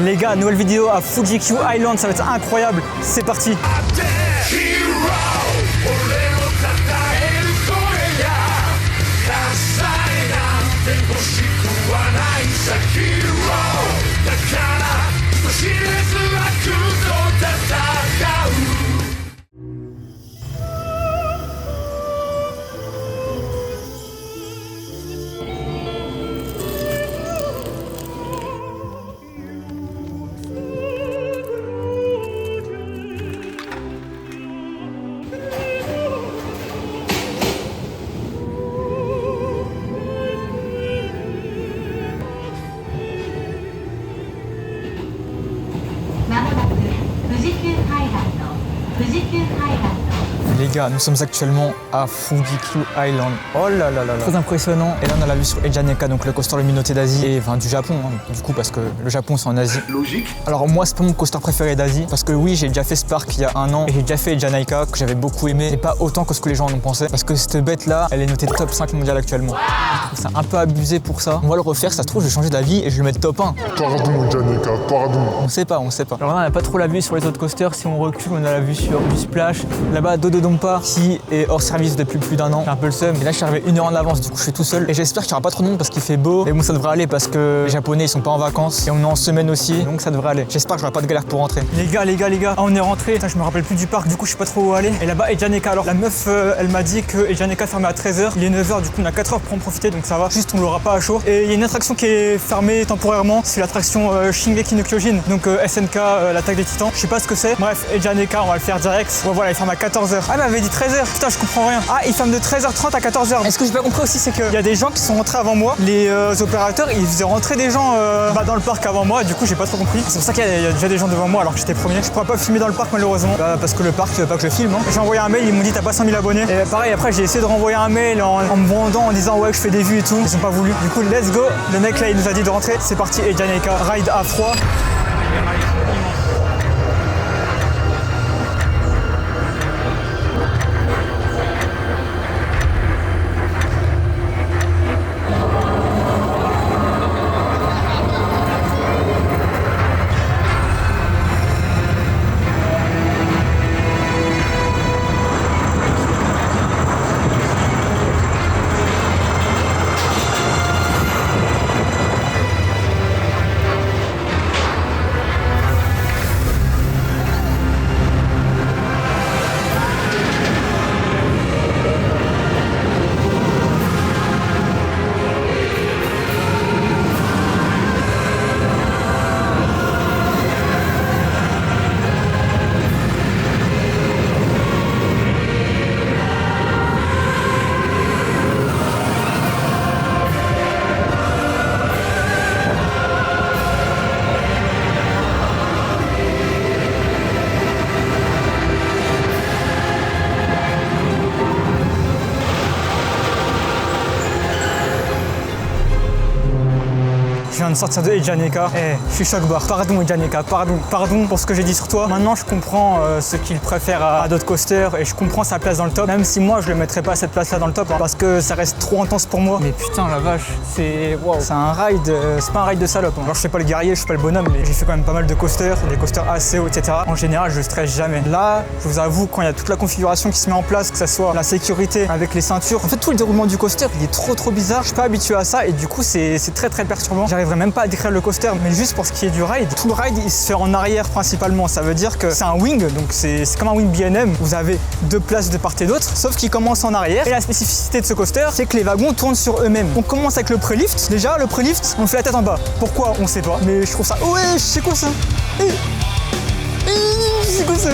Les gars, nouvelle vidéo à Fuji-Q Island, ça va être incroyable. C'est parti. Les gars, nous sommes actuellement à Fuji-Q Island. Oh là là là là. Très impressionnant. Et là, on a la vue sur Ejaneka, donc le coaster lumineux d'Asie et enfin du Japon, hein, du coup, parce que le Japon c'est en Asie. Logique. Alors moi, c'est pas mon coaster préféré d'Asie, parce que oui, j'ai déjà fait ce parc il y a un an et j'ai déjà fait Ejaneka que j'avais beaucoup aimé, et pas autant que ce que les gens en ont pensé, parce que cette bête là, elle est notée top 5 mondial actuellement. C'est un peu abusé pour ça. On va le refaire, ça se trouve, je vais changer d'avis et je vais le mettre top 1. Pardon, Ejaneka, pardon. On sait pas. Alors là, on n'a pas trop la vue sur les autres coasters. Si on recule, on a la vue sur du Splash. Là-bas, Dodonpa, qui est hors service depuis plus d'un an. J'ai un peu le seum. Et là, je suis arrivé 1 heure en avance, du coup, je suis tout seul. Et j'espère qu'il n'y aura pas trop de monde parce qu'il fait beau. Et bon, ça devrait aller parce que les Japonais, ils sont pas en vacances. Et on est en semaine aussi, donc ça devrait aller. J'espère que j'aurai pas de galère pour rentrer. Les gars. Ah, on est rentré. Putain, je me rappelle plus du parc, du coup, je sais pas trop où aller. Et là-bas, Ejaneka. Alors, la meuf, elle m'a dit que Ejaneka fermait à 13h. Il est 9h, du coup, on a 4h pour en profiter, donc ça va. Juste, on l'aura pas à chaud. Et il y a une attraction qui est fermée temporairement. C'est l'attraction Shingeki no Kyojin. Donc, SNK, l'attaque des titans. Je sais pas ce que c'est. Bref, Ejaneka, on va le faire direct. Ouais, voilà, il ferme à 14h. Ah, elle m'avait dit 13h. Putain, je comprends rien. Ah, il ferme de 13h30 à 14h. Est-ce que j'ai pas compris aussi, c'est qu'il y a des gens qui sont rentrés avant moi. Les opérateurs, ils faisaient rentrer des gens dans le parc avant moi. Du coup, j'ai pas trop compris. C'est pour ça qu'il y a déjà des gens devant moi alors que j'étais premier. Je pourrais pas filmer dans le parc malheureusement. Parce que le parc, tu veux pas que je filme. Hein. J'ai envoyé un mail, ils m'ont dit t'as pas 100 000 abonnés. Et pareil, après, j'ai essayé de renvoyer un mail en me vendant, en disant ouais, que je fais des vues et tout. Ils ont pas voulu. Du coup, let's go. Le mec là, il nous a dit de rentrer. C'est parti, Ejaneka. Ride à froid. Je viens de sortir de Ejaneka. Je suis choc-barre. Pardon Ejaneka, pardon pour ce que j'ai dit sur toi. Maintenant je comprends ce qu'il préfère à d'autres coasters et je comprends sa place dans le top. Même si moi je le mettrais pas à cette place là dans le top, hein, parce que ça reste trop intense pour moi. Mais putain la vache, c'est wow. C'est un ride, c'est pas un ride de salope. Hein. Alors je fais pas le guerrier, je suis pas le bonhomme, mais j'ai fait quand même pas mal de coasters, des coasters assez hauts, etc. En général je stresse jamais. Là, je vous avoue, quand il y a toute la configuration qui se met en place, que ça soit la sécurité avec les ceintures, en fait tout le déroulement du coaster il est trop bizarre. Je suis pas habitué à ça et du coup c'est très perturbant. J'arriverai même pas à décrire le coaster, mais juste pour ce qui est du ride, tout le ride il se fait en arrière principalement. Ça veut dire que c'est un wing, donc c'est comme un wing B&M. Vous avez 2 places de part et d'autre, sauf qu'il commence en arrière. Et la spécificité de ce coaster, c'est que les wagons tournent sur eux-mêmes. On commence avec le pré-lift. Déjà, le pré-lift, on fait la tête en bas. Pourquoi? On sait pas. Mais je trouve ça. Ouais, c'est quoi ça? C'est quoi ça?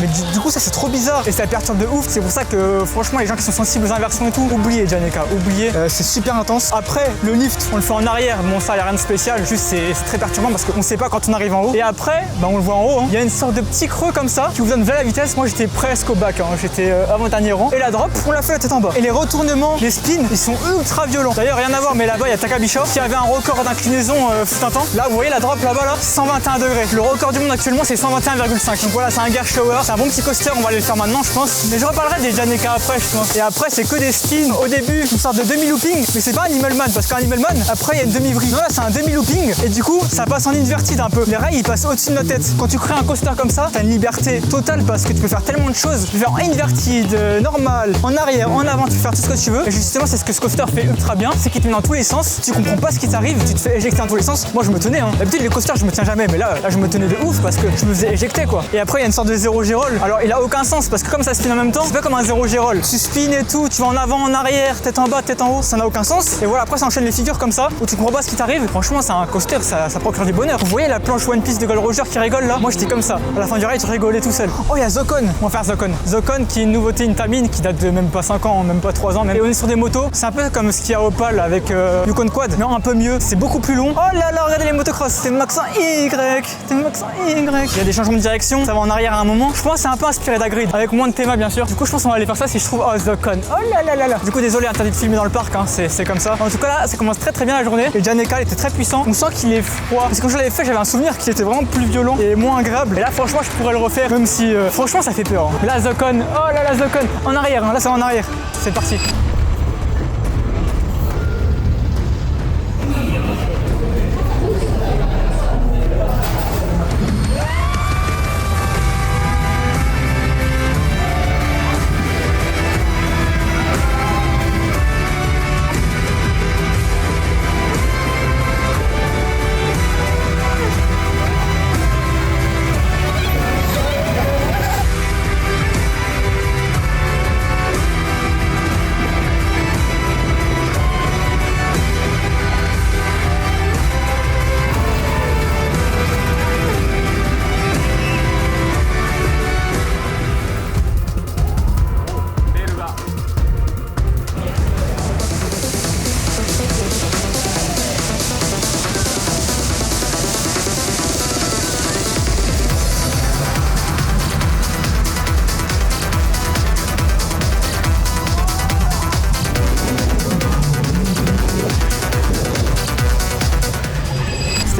Mais du coup ça c'est trop bizarre et ça perturbe de ouf. C'est pour ça que franchement les gens qui sont sensibles aux inversions et tout, oubliez Ejaneka, oubliez, c'est super intense. Après le lift on le fait en arrière, bon ça y a rien de spécial, juste c'est très perturbant parce qu'on sait pas quand on arrive en haut. Et après on le voit en haut, hein. Il y a une sorte de petit creux comme ça qui vous donne la vitesse. Moi j'étais presque au bac, hein. J'étais avant-dernier rang. Et la drop on l'a fait la tête en bas. Et les retournements, les spins, ils sont ultra violents. D'ailleurs rien à voir, mais là-bas il y a Takabisha qui avait un record d'inclinaison fut un temps. Là vous voyez la drop là-bas là, 121 degrés. Le record du monde actuellement c'est 121,5. Donc voilà, c'est un gear shower. C'est un bon petit coaster, on va aller le faire maintenant je pense. Mais je reparlerai des Janeka après je pense. Et après c'est que des spins. Au début une sorte de demi-looping, mais c'est pas Animal Man parce qu'Animal Man après il y a une demi-vrille. Non là c'est un demi-looping et du coup ça passe en inverted un peu. Les rails ils passent au-dessus de notre tête. Quand tu crées un coaster comme ça, t'as une liberté totale parce que tu peux faire tellement de choses. Tu peux faire en inverted, normal, en arrière, en avant, tu peux faire tout ce que tu veux. Et justement c'est ce que ce coaster fait ultra bien, c'est qu'il te met dans tous les sens. Tu comprends pas ce qui t'arrive, tu te fais éjecter dans tous les sens. Moi je me tenais hein. D'habitude les coasters je me tiens jamais, mais là je me tenais de ouf parce que je me faisais éjecter quoi. Et après il y a une sorte de zéro G-roll. Alors il a aucun sens parce que comme ça spin en même temps, c'est pas comme un zéro G-roll. Tu spin et tout, tu vas en avant, en arrière, tête en bas, tête en haut, ça n'a aucun sens. Et voilà, après ça enchaîne les figures comme ça, où tu comprends pas ce qui t'arrive. Franchement c'est un coaster, ça procure du bonheur. Vous voyez la planche One Piece de Gold Roger qui rigole là? Moi j'étais comme ça. À la fin du ride je rigolais tout seul. Oh il y a Zocon, on va faire Zocon. Zocon qui est une nouveauté, une tamine qui date de même pas 5 ans, même pas 3 ans même. Et on est sur des motos, c'est un peu comme ce qu'il y a au PAL avec Yukon Quad, mais un peu mieux, c'est beaucoup plus long. Oh là là, regardez les motocross, c'est Max 1 Y, c'est Max 1 Y. Il y a des changements de direction, ça va en arrière à un moment. Je pense que c'est un peu inspiré d'Agrid, avec moins de théma bien sûr. Du coup je pense qu'on va aller faire ça si je trouve Zocon. Oh là là là là. Du coup désolé, interdit de filmer dans le parc, hein. C'est comme ça. En tout cas là, ça commence très bien la journée. Et Janeka était très puissant. On sent qu'il est froid. Parce que quand je l'avais fait, j'avais un souvenir qu'il était vraiment plus violent et moins agréable. Et là franchement je pourrais le refaire, même si franchement ça fait peur. Hein. Là Zocon, oh là là Zocon, en arrière, hein. Là c'est en arrière. C'est parti.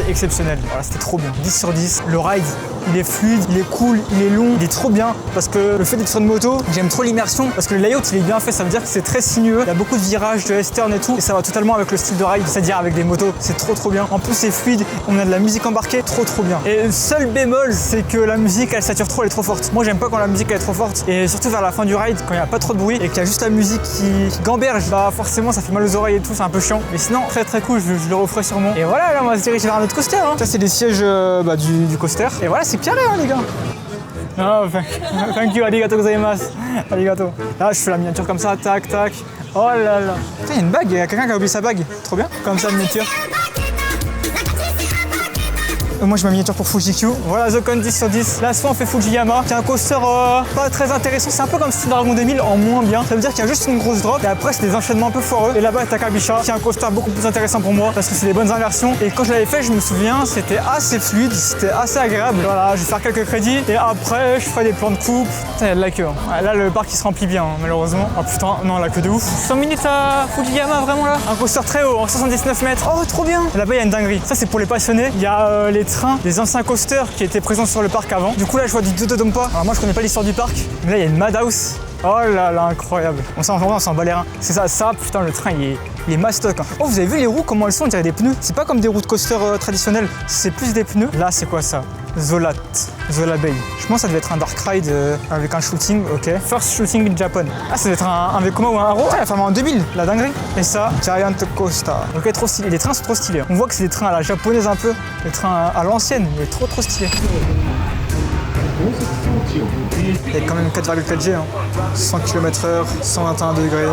Exceptionnel, voilà, c'était trop bien, 10 sur 10, le ride il est fluide, il est cool, il est long, il est trop bien parce que le fait d'être sur une moto, j'aime trop l'immersion parce que le layout il est bien fait, ça veut dire que c'est très sinueux, il y a beaucoup de virages, de S-turn et tout et ça va totalement avec le style de ride, c'est-à-dire avec des motos, c'est trop bien. En plus c'est fluide, on a de la musique embarquée, trop bien. Et le seul bémol c'est que la musique elle sature trop, elle est trop forte. Moi j'aime pas quand la musique elle est trop forte et surtout vers la fin du ride quand il n'y a pas trop de bruit et qu'il y a juste la musique qui gamberge, bah forcément ça fait mal aux oreilles et tout, c'est un peu chiant. Mais sinon très cool, je le referai sûrement. Et voilà, là on va se diriger vers un autre coaster. Hein. Ça c'est les sièges du coaster. Et voilà, c'est carré hein, les gars. Oh, thank you, arigato gozaimasu. Arigato. Là, je fais la miniature comme ça, tac. Oh là là. Putain, il y a une bague, il y a quelqu'un qui a oublié sa bague. Trop bien. Comme ça, miniature. Moi j'ai ma miniature pour Fuji-Q. Voilà Zocon 10 sur 10. Là soit on fait Fujiyama, qui est un coaster pas très intéressant. C'est un peu comme Style Dragon 2000 en moins bien. Ça veut dire qu'il y a juste une grosse drop et après c'est des enchaînements un peu foireux. Et là-bas t'as Kabisha, qui est un coaster beaucoup plus intéressant pour moi parce que c'est des bonnes inversions. Et quand je l'avais fait, je me souviens, c'était assez fluide, c'était assez agréable. Voilà, je vais faire quelques crédits et après je ferai des plans de coupe. Putain, il y a de la queue. Hein. Là le parc il se remplit bien, hein, malheureusement. Oh putain, non la queue de ouf. 100 minutes à Fujiyama vraiment là. Un coaster très haut, en 79 mètres. Oh trop bien. Là-bas il y a une dinguerie. Ça c'est pour les passionnés. Il y a les trains, des anciens coaster qui était présent sur le parc avant. Du coup là je vois du Dodonpa. Alors moi je connais pas l'histoire du parc, mais là il y a une Madhouse. Oh là là, incroyable. On s'en bat les reins. C'est ça, putain le train il est mastoc. Hein. Oh vous avez vu les roues comment elles sont, on dirait des pneus. C'est pas comme des roues de coaster traditionnelles, c'est plus des pneus. Là c'est quoi ça? Zola Bay. Je pense que ça devait être un dark ride avec un shooting, ok. First shooting in Japan. Ah ça devait être un Vekoma ou un Haro. Elle a fait en 2000, la dinguerie. Et ça, Giant Coaster. Ok, trop stylé. Les trains sont trop stylés. On voit que c'est des trains à la japonaise un peu. Les trains à l'ancienne, mais trop stylés. Il y a quand même 4,4 G, hein. 100 km/h, 121 degrés.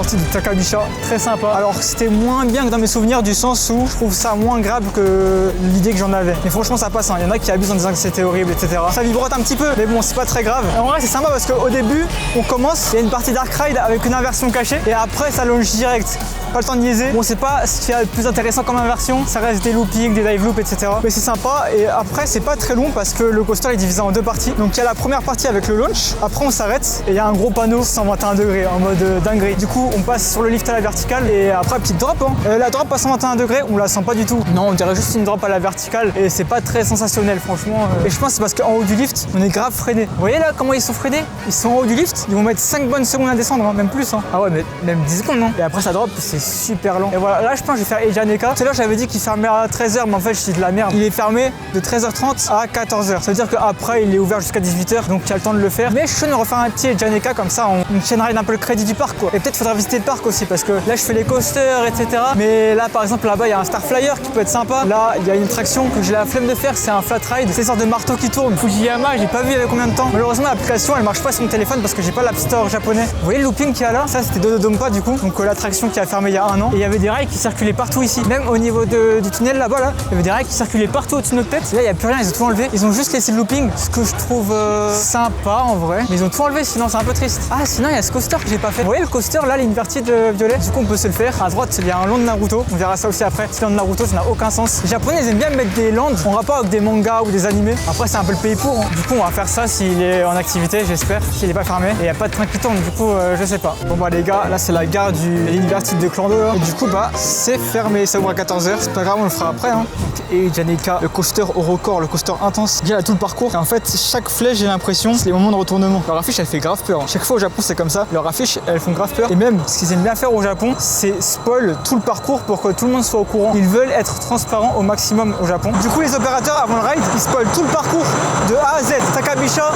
sortie de Takabisha, très sympa. Alors c'était moins bien que dans mes souvenirs du sens où je trouve ça moins grave que l'idée que j'en avais. Mais franchement ça passe, hein. Il y en a qui abusent en disant que c'était horrible, etc. Ça vibrote un petit peu, mais bon c'est pas très grave. En vrai c'est sympa parce qu'au début on commence, il y a une partie Dark Ride avec une inversion cachée et après ça longe direct. Pas le temps de niaiser. Bon c'est pas ce qui est le plus intéressant comme inversion, ça reste des loopings, des dive loops, etc. Mais c'est sympa et après c'est pas très long parce que le coaster est divisé en deux parties. Donc il y a la première partie avec le launch, après on s'arrête et il y a un gros panneau 121 degrés en mode dinguerie. Du coup on passe sur le lift à la verticale et après petite drop. Hein. La drop à 121 degrés on la sent pas du tout. Non on dirait juste une drop à la verticale et c'est pas très sensationnel franchement. Et je pense que c'est parce qu'en haut du lift on est grave freiné. Vous voyez là comment ils sont freinés? Ils sont en haut du lift, ils vont mettre 5 bonnes secondes à descendre, hein, même plus. Hein. Ah ouais mais même 10 secondes non. Et après ça drop c'est super lent. Et voilà là je pense que je vais faire Ejaneka. Tout à l'heure j'avais dit qu'il fermait à 13h mais en fait je dis de la merde. Il est fermé de 13h30 à 14h. Ça veut dire qu'après il est ouvert jusqu'à 18h donc il y a le temps de le faire. Mais je suis chaud de refaire un petit Ejaneka comme ça on chaînerait un peu le crédit du parc quoi. Et peut-être faudra visiter le parc aussi parce que là je fais les coasters etc. Mais là par exemple là-bas il y a un Star Flyer qui peut être sympa. Là il y a une attraction que j'ai la flemme de faire, c'est un flat ride. C'est une sorte de marteau qui tourne. Fujiyama j'ai pas vu il y avait combien de temps. Malheureusement l'application elle marche pas sur mon téléphone parce que j'ai pas l'App Store japonais. Vous voyez le looping qu'il y a là? Ça c'était Dodonpa du coup. Donc l'attraction qui a fermé il y a un an. Et il y avait des rails qui circulaient partout ici. Même au niveau du tunnel là-bas là, il y avait des rails qui circulaient partout au-dessus de notre tête. Et là il y a plus rien, ils ont tout enlevé. Ils ont juste laissé le looping, ce que je trouve sympa en vrai. Mais ils ont tout enlevé sinon c'est un peu triste. Ah sinon il y a ce coaster que j'ai pas fait. Vous voyez le coaster là, l'inverted violet? Du coup on peut se le faire. À droite il y a un land de Naruto. On verra ça aussi après. Ce land de Naruto ça n'a aucun sens. Les Japonais ils aiment bien mettre des lands en rapport avec des mangas ou des animés. Après c'est un peu le pays pour. Hein. Du coup on va faire ça s'il est en activité j'espère. S'il est pas fermé. Et il n'y a pas de train qui tourne du coup je sais pas. Bon bah les gars là c'est la gare du l'université de Clando là. Et du coup bah c'est fermé. Ça ouvre à 14h. C'est pas grave on le fera après. Hein. Et Janeka, le coaster au record, le coaster intense. Il y a tout le parcours. Et en fait chaque flèche j'ai l'impression c'est les moments de retournement. Leur affiche elle fait grave peur. Chaque fois au Japon c'est comme ça. Leurs affiches elles font grave peur. Et même ce qu'ils aiment bien faire au Japon c'est spoil tout le parcours pour que tout le monde soit au courant. Ils veulent être transparents au maximum au Japon. Du coup les opérateurs avant le ride ils spoilent tout le parcours de A à Z. Takabisha,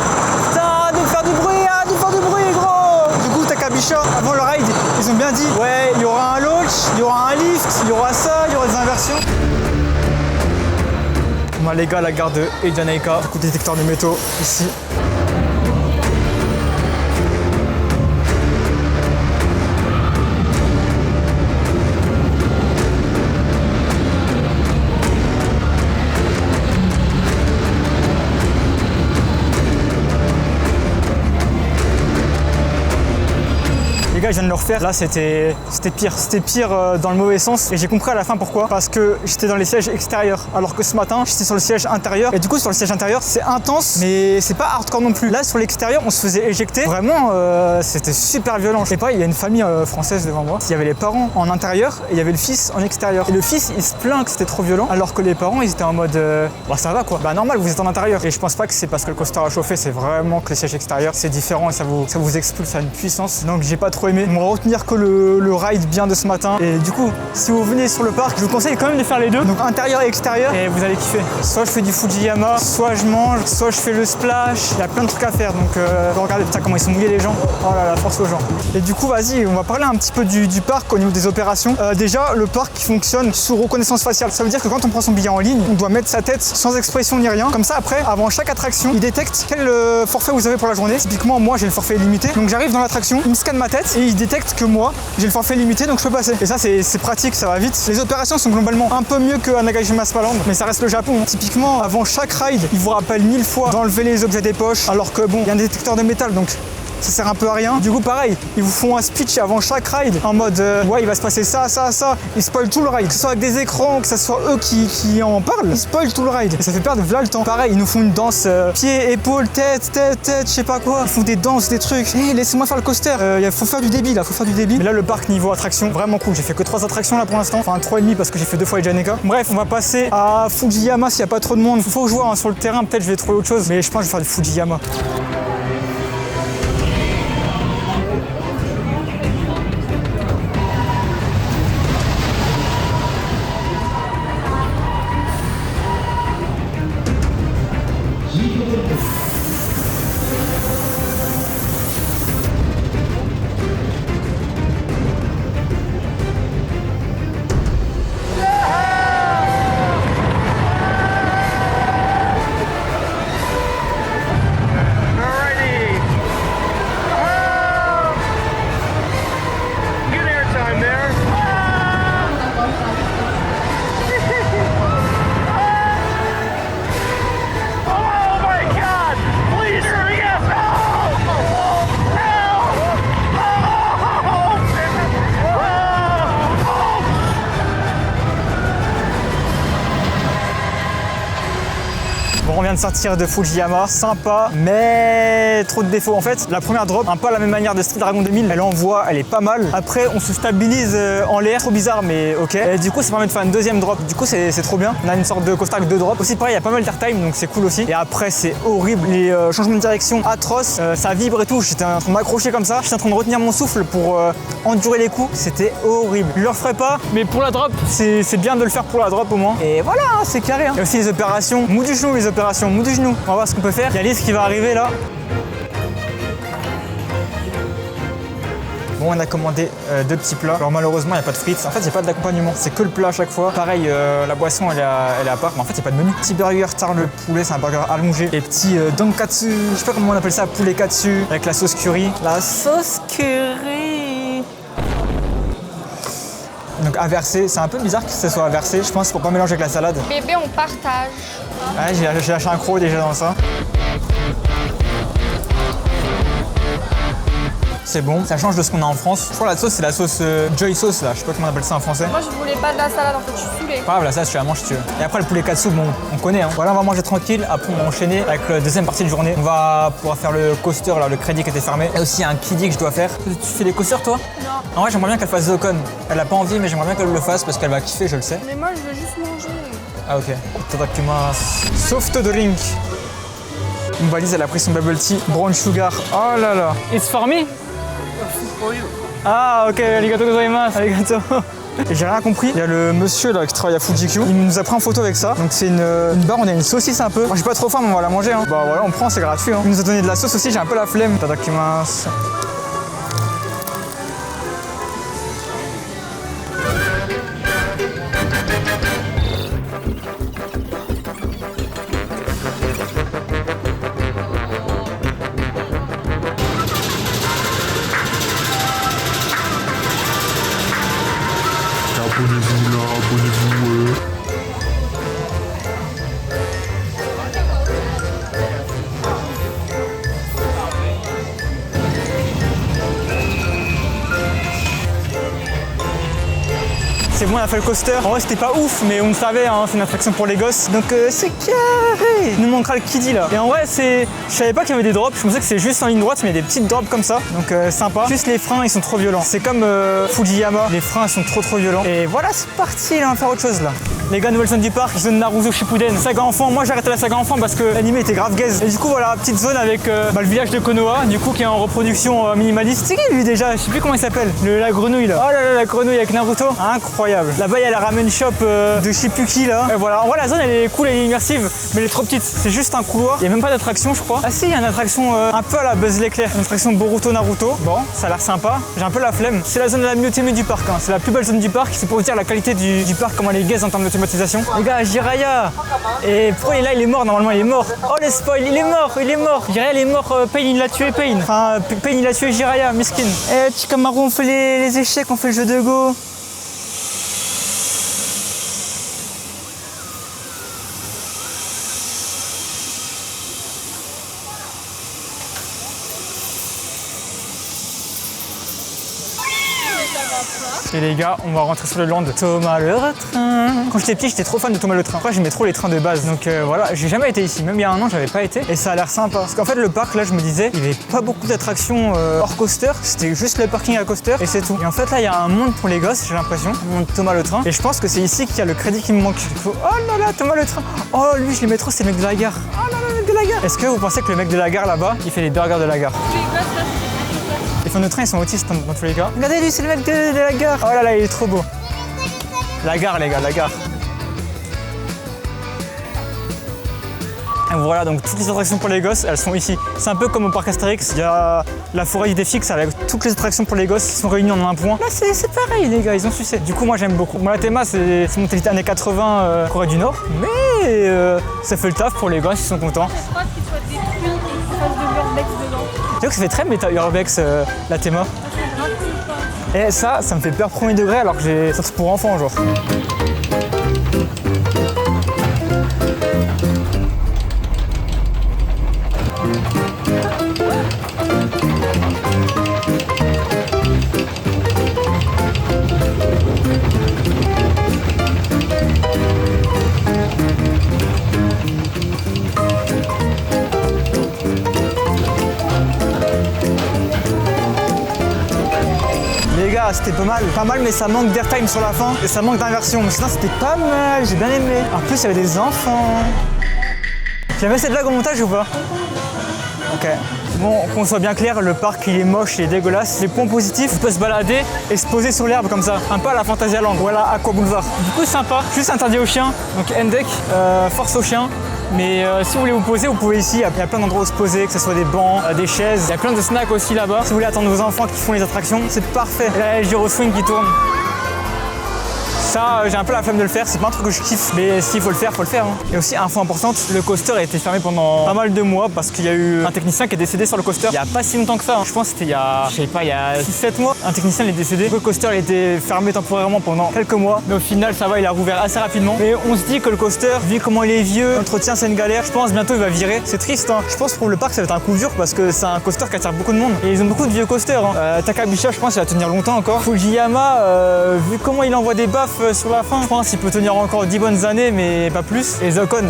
putain de faire du bruit, gros. Du coup Takabisha avant le ride ils ont bien dit ouais il y aura un launch, il y aura un lift, il y aura ça, il y aura des inversions. Bon les gars la gare de Ejaneka, du coup détecteur de métaux ici. Les gars, je viens de le refaire. Là, c'était pire. C'était pire dans le mauvais sens. Et j'ai compris à la fin pourquoi. Parce que j'étais dans les sièges extérieurs. Alors que ce matin, j'étais sur le siège intérieur. Et du coup, sur le siège intérieur, c'est intense, mais c'est pas hardcore non plus. Là, sur l'extérieur, on se faisait éjecter. Vraiment, c'était super violent. Et pareil, il y a une famille française devant moi. Il y avait les parents en intérieur et il y avait le fils en extérieur. Et le fils, il se plaint que c'était trop violent. Alors que les parents, ils étaient en mode bah ça va quoi. Bah normal, vous êtes en intérieur. Et je pense pas que c'est parce que le coaster a chauffé. C'est vraiment que les sièges extérieurs, c'est différent et ça vous expulse à une puissance. Donc j'ai pas trop aimé. On va retenir que le ride bien de ce matin. Et du coup, si vous venez sur le parc, je vous conseille quand même de faire les deux. Donc intérieur et extérieur. Et vous allez kiffer. Soit je fais du Fujiyama, soit je mange, soit je fais le splash. Il y a plein de trucs à faire. Donc regardez putain comment ils sont mouillés les gens. Oh là là, force aux gens. Et du coup, vas-y, on va parler un petit peu du parc au niveau des opérations. Déjà, le parc fonctionne sous reconnaissance faciale. Ça veut dire que quand on prend son billet en ligne, on doit mettre sa tête sans expression ni rien. Comme ça, après, avant chaque attraction, il détecte quel forfait vous avez pour la journée. Typiquement, moi, j'ai le forfait illimité. Donc j'arrive dans l'attraction, il me scanne ma tête et il détecte que moi j'ai le forfait limité donc je peux passer. Et ça c'est pratique, ça va vite. Les opérations sont globalement un peu mieux que à Nagashima Spa-Land, mais ça reste le Japon. Typiquement avant chaque ride, ils vous rappellent 1000 fois d'enlever les objets des poches, alors que bon, il y a un détecteur de métal donc ça sert un peu à rien. Du coup pareil, ils vous font un speech avant chaque ride en mode ouais il va se passer ça. Ils spoilent tout le ride, que ce soit avec des écrans, que ce soit eux qui en parlent, ils spoilent tout le ride. Et ça fait perdre là le temps. Pareil, ils nous font une danse pied, épaule, tête, je sais pas quoi. Ils font des danses, des trucs. Hey, laissez-moi faire le coaster. Faut faire du débit là, faut faire du débit. Mais là le parc niveau attraction, vraiment cool. J'ai fait que 3 attractions là pour l'instant. Enfin 3,5 parce que j'ai fait 2 fois Ejaneka. Bref, on va passer à Fujiyama s'il y a pas trop de monde. Faut que je vois hein, sur le terrain, peut-être je vais trouver autre chose. Mais je pense que je vais faire du Fujiyama. Bon, on vient de sortir de Fujiyama, sympa, mais trop de défauts. En fait, la première drop, un peu à la même manière de Street Dragon 2000, elle envoie, elle est pas mal. Après, on se stabilise en l'air, trop bizarre, mais ok. Et du coup, ça permet de faire une deuxième drop. Du coup, c'est trop bien. On a une sorte de coaster avec 2 drops. Aussi, pareil, il y a pas mal d'airtime, donc c'est cool aussi. Et après, c'est horrible. Les changements de direction atroces, ça vibre et tout. J'étais en train de m'accrocher comme ça. J'étais en train de retenir mon souffle pour endurer les coups. C'était horrible. Je le referai pas, mais pour la drop, c'est bien de le faire pour la drop au moins. Et voilà, hein, c'est carré. Hein. Il y a aussi les opérations. Mou du genou, les opérations. Mou du genou. On va voir ce qu'on peut faire. Il y a Lise qui va arriver là. Bon, on a commandé 2 petits plats. Alors malheureusement, il n'y a pas de frites. En fait, il n'y a pas d'accompagnement. C'est que le plat à chaque fois. Pareil, la boisson, elle est à part. Mais en fait, il n'y a pas de menu. Petit burger tare le poulet, c'est un burger allongé. Les petits donkatsu, je sais pas comment on appelle ça, poulet katsu, avec la sauce curry. La sauce curry. Donc inversé, c'est un peu bizarre que ce soit inversé. Je pense pour pas mélanger avec la salade. Bébé, on partage. Ouais, j'ai lâché un croc déjà dans ça. C'est bon, ça change de ce qu'on a en France. Je crois que la sauce, c'est la sauce Joy Sauce là, je sais pas comment on appelle ça en français. Moi, je voulais pas de la salade, en fait, je suis saoulée. Pas grave, la salade, je la mange si tu veux. Et après, le poulet katsu, bon, on connaît. Hein. Voilà, on va manger tranquille. Après, on va enchaîner avec la deuxième partie de journée. On va pouvoir faire le coaster, là, le crédit qui était fermé. Et aussi un kiddie que je dois faire. Tu fais des coasters, toi? Non. En vrai, j'aimerais bien qu'elle fasse Zocon. Elle a pas envie, mais j'aimerais bien qu'elle le fasse parce qu'elle va kiffer, je le sais. Mais moi, je veux juste manger. Ah, ok. Tadakimasu. Soft drink. Une valise, elle a pris son bubble tea. Brown sugar. Oh là là. It's for me? Ah ok, arigato gozaimasu, arigato. Et j'ai rien compris, il y a le monsieur là qui travaille à Fujikyu, il nous a pris en photo avec ça. Donc c'est une barre, on a une saucisse un peu. Moi j'ai pas trop faim mais on va la manger hein. Bah voilà, on prend, c'est gratuit hein. Il nous a donné de la sauce aussi, j'ai un peu la flemme. Tadakimasu. Abonnez-vous là, abonnez-vous. C'est bon, on a fait le coaster. En vrai, c'était pas ouf, mais on le savait, hein, c'est une attraction pour les gosses. Donc c'est carré. Il nous manquera le kiddie là. Et en vrai, je savais pas qu'il y avait des drops. Je pensais que c'est juste en ligne droite, mais il y a des petites drops comme ça. Donc sympa. Juste les freins, ils sont trop violents. C'est comme Fujiyama. Les freins, ils sont trop violents. Et voilà, c'est parti. Là, on va faire autre chose là. Les gars, nouvelle zone du parc, zone Naruto Shippuden. Saga enfant. Moi, j'ai arrêté la saga enfant parce que l'animé était grave gaze. Et du coup, voilà, petite zone avec le village de Konoha, du coup, qui est en reproduction minimaliste. C'est qui lui déjà? Je sais plus comment il s'appelle. La grenouille là. Oh là là, la grenouille avec Naruto. Incroyable. Là-bas, il y a la ramen shop de Shippuki là. Et voilà, en vrai, la zone elle est cool, elle est immersive, mais elle est trop petite. C'est juste un couloir. Il n'y a même pas d'attraction, je crois. Ah si, il y a une attraction un peu à la Buzz l'éclair. Une attraction Boruto Naruto. Bon, ça a l'air sympa. J'ai un peu la flemme. C'est la zone la mieux aimée du parc. Hein. C'est la plus belle zone du parc. C'est pour vous dire la qualité du parc, comment elle est gaze en termes d'automatisation. Les gars, Jiraiya. Et pourquoi il est là? Il est mort normalement, il est mort. Oh le spoil, il est mort, il est mort. Jiraiya, il est mort. Pain, il l'a tué, Pain. Enfin, Pain, il a tué Jiraiya, miskin. Eh, Chikamaru, on fait les échecs, on fait le jeu de Go. Et les gars, on va rentrer sur le land. Thomas le train. Quand j'étais petit, j'étais trop fan de Thomas le train. Après, j'aimais trop les trains de base. Donc voilà, j'ai jamais été ici. Même il y a un an, j'avais pas été. Et ça a l'air sympa. Parce qu'en fait, le parc, là, je me disais, il y avait pas beaucoup d'attractions hors coaster. C'était juste le parking à coaster et c'est tout. Et en fait, là, il y a un monde pour les gosses, j'ai l'impression. Un monde Thomas le train. Et je pense que c'est ici qu'il y a le crédit qui me manque. Oh là là, Thomas le train. Oh, lui, je l'aimais trop, c'est le mec de la gare. Oh là là, le mec de la gare. Est-ce que vous pensez que le mec de la gare là-bas, il fait les burgers de la gare? Les fans de train, ils sont autistes dans tous les cas. Regardez, lui, c'est le mec de la gare. Oh là là, il est trop beau. La gare, les gars, la gare. Et voilà, donc toutes les attractions pour les gosses, elles sont ici. C'est un peu comme au parc Astérix, il y a la forêt du défi, avec toutes les attractions pour les gosses qui sont réunies en un point. Là, c'est pareil, les gars, ils ont sucé. Du coup, moi, j'aime beaucoup. Moi, la théma, c'est mentalité années 80, Corée du Nord. Mais ça fait le taf pour les gosses, ils sont contents. Je crois qu'il soit détruit et qu'il fasse de l'urbex dedans. Tu vois que ça fait très méta urbex, la théma. Et ça me fait peur premier degré alors que ça c'est pour enfants, genre. là, c'était pas mal. Pas mal, mais ça manque d'airtime sur la fin et ça manque d'inversion. Mais sinon, c'était pas mal, j'ai bien aimé. En plus, il y avait des enfants. J'avais cette blague au montage ou pas? Ok. Bon, qu'on soit bien clair, le parc il est moche, il est dégueulasse. Les points positifs, on peut se balader et se poser sur l'herbe comme ça. Un peu à la Fantasyland, voilà Aqua Boulevard. Du coup, sympa, juste interdit aux chiens. Donc Endek, force aux chiens. Mais si vous voulez vous poser, vous pouvez ici. Il y a plein d'endroits où se poser, que ce soit des bancs, des chaises. Il y a plein de snacks aussi là-bas. Si vous voulez attendre vos enfants qui font les attractions, c'est parfait. Et là, il y a le gyroswing qui tourne. Ça, j'ai un peu la flemme de le faire, c'est pas un truc que je kiffe, mais s'il faut le faire, faut le faire. Hein. Et aussi, info importante, le coaster a été fermé pendant pas mal de mois parce qu'il y a eu un technicien qui est décédé sur le coaster il y a pas si longtemps que ça. Hein. Je pense que c'était il y a, je sais pas, il y a 6-7 mois. Un technicien est décédé. Le coaster a été fermé temporairement pendant quelques mois, mais au final, ça va, il a rouvert assez rapidement. Mais on se dit que le coaster, vu comment il est vieux, l'entretien c'est une galère, je pense bientôt il va virer. C'est triste, hein. Je pense pour le parc, ça va être un coup dur parce que c'est un coaster qui attire beaucoup de monde. Et ils ont beaucoup de vieux coasters. Hein. Takabisha, je pense, il va tenir longtemps encore. Fujiyama, vu comment il envoie des baffes sur la fin, je pense qu'il peut tenir encore 10 bonnes années, mais pas plus. Et Zakon,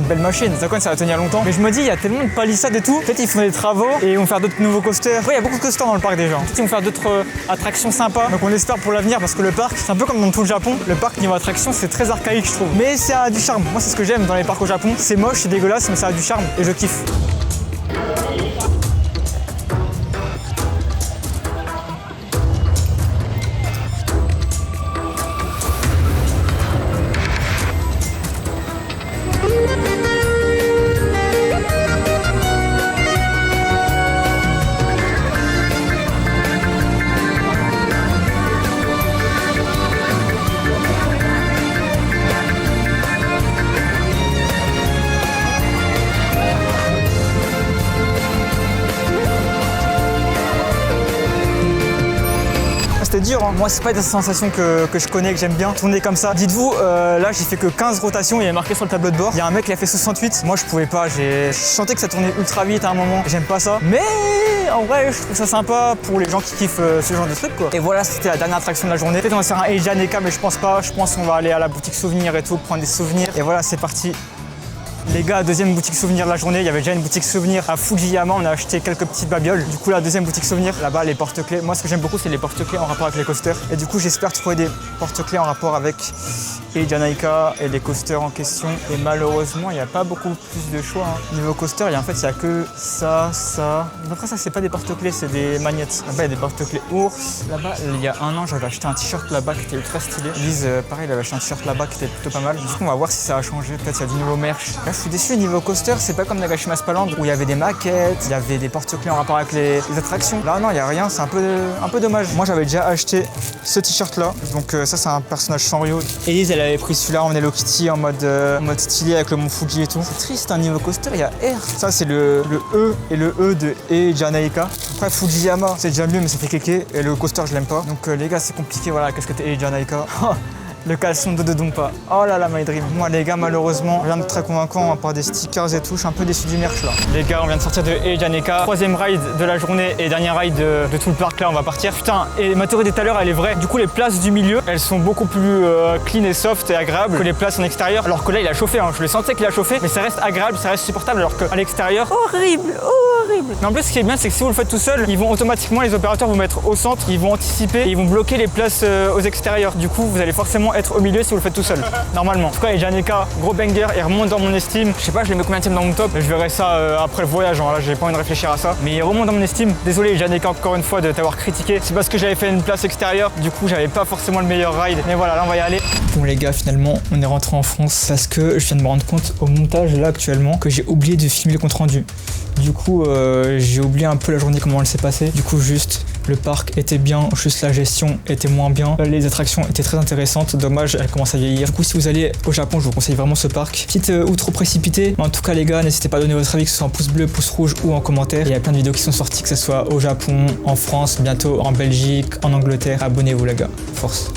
belle machine. Zakon, ça va tenir longtemps. Mais je me dis, il y a tellement de palissades et tout. Peut-être ils font des travaux et ils vont faire d'autres nouveaux coasters. Après, il y a beaucoup de coasters dans le parc déjà. Peut-être ils vont faire d'autres attractions sympas. Donc on espère pour l'avenir parce que le parc, c'est un peu comme dans tout le Japon. Le parc niveau attraction, c'est très archaïque, je trouve. Mais ça a du charme. Moi, c'est ce que j'aime dans les parcs au Japon. C'est moche, c'est dégueulasse, mais ça a du charme et je kiffe. C'était dur, hein. Moi c'est pas des sensations que je connais, que j'aime bien, tourner comme ça. Dites-vous, là j'ai fait que 15 rotations, il y a marqué sur le tableau de bord. Il y a un mec qui a fait 68, moi je pouvais pas, je sentais que ça tournait ultra vite à un moment, j'aime pas ça. Mais en vrai je trouve ça sympa pour les gens qui kiffent ce genre de truc quoi. Et voilà, c'était la dernière attraction de la journée. Peut-être on va faire un Eiji Aneka, mais je pense pas, je pense qu'on va aller à la boutique souvenir et tout, prendre des souvenirs. Et voilà, c'est parti. Les gars, deuxième boutique souvenir de la journée, il y avait déjà une boutique souvenir à Fujiyama, on a acheté quelques petites babioles. Du coup la deuxième boutique souvenir, là-bas les porte-clés. Moi ce que j'aime beaucoup c'est les porte-clés en rapport avec les coasters. Et du coup j'espère trouver des porte-clés en rapport avec Eiji Aneka et les coasters en question. Et malheureusement il n'y a pas beaucoup plus de choix. Hein. Niveau coaster, il y a que ça, ça. Après ça c'est pas des porte-clés, c'est des magnettes. Là-bas il y a des porte-clés ours. Là-bas il y a un an j'avais acheté un t-shirt là-bas qui était ultra stylé. Lise pareil, il avait acheté un t-shirt là-bas qui était plutôt pas mal. Du coup on va voir si ça a changé, peut-être il y a du nouveau merch. Là je suis déçu niveau coaster, c'est pas comme Nagashima Spaland où il y avait des maquettes, il y avait des porte-clés en rapport avec les attractions. Là non, il y a rien, c'est un peu dommage. Moi j'avais déjà acheté ce t-shirt là, donc ça c'est un personnage Sanrio. Elise elle avait pris celui-là en Hello Kitty en mode stylé avec le mont Fuji et tout. C'est triste, un niveau coaster, il y a R. Ça c'est le E et le E de Eiji Aneka. Après Fujiyama, c'est déjà mieux mais ça fait kéké et le coaster je l'aime pas. Donc les gars c'est compliqué, voilà, qu'est-ce que t'es Eiji Aneka. Le caleçon de Dodonpa. Oh là là, my dream. Moi, les gars, malheureusement, rien de très convaincant, à part des stickers et tout. Je suis un peu déçu du merch là. Les gars, on vient de sortir de Eiji Aneka. Troisième ride de la journée et dernier ride de tout le parc là, on va partir. Putain, et ma théorie tout à l'heure, elle est vraie. Du coup, les places du milieu, elles sont beaucoup plus clean et soft et agréables que les places en extérieur. Alors que là, il a chauffé. Hein. Je le sentais qu'il a chauffé, mais ça reste agréable, ça reste supportable. Alors qu'à l'extérieur, horrible. Mais en plus, ce qui est bien, c'est que si vous le faites tout seul, ils vont automatiquement, les opérateurs, vous mettre au centre, ils vont anticiper et ils vont bloquer les places aux extérieurs. Du coup, vous allez forcément être au milieu si vous le faites tout seul, normalement. En tout cas, Eiji Aneka, gros banger, il remonte dans mon estime. Je sais pas, je les mets combien de dans mon top. Je verrai ça après le voyage. Hein. Là, j'ai pas envie de réfléchir à ça. Mais il remonte dans mon estime. Désolé, Eiji Aneka, encore une fois, de t'avoir critiqué. C'est parce que j'avais fait une place extérieure. Du coup, j'avais pas forcément le meilleur ride. Mais voilà, là, on va y aller. Bon, les gars, finalement, on est rentré en France parce que je viens de me rendre compte au montage là actuellement que j'ai oublié de filmer le compte rendu. Du coup, j'ai oublié un peu la journée, comment elle s'est passée. Du coup, juste, le parc était bien, juste la gestion était moins bien. Les attractions étaient très intéressantes. Dommage, elles commencent à vieillir. Du coup, si vous allez au Japon, je vous conseille vraiment ce parc. Petite outro précipité. Mais en tout cas, les gars, n'hésitez pas à donner votre avis, que ce soit en pouce bleu, pouce rouge ou en commentaire. Il y a plein de vidéos qui sont sorties, que ce soit au Japon, en France, bientôt en Belgique, en Angleterre. Abonnez-vous, les gars. Force.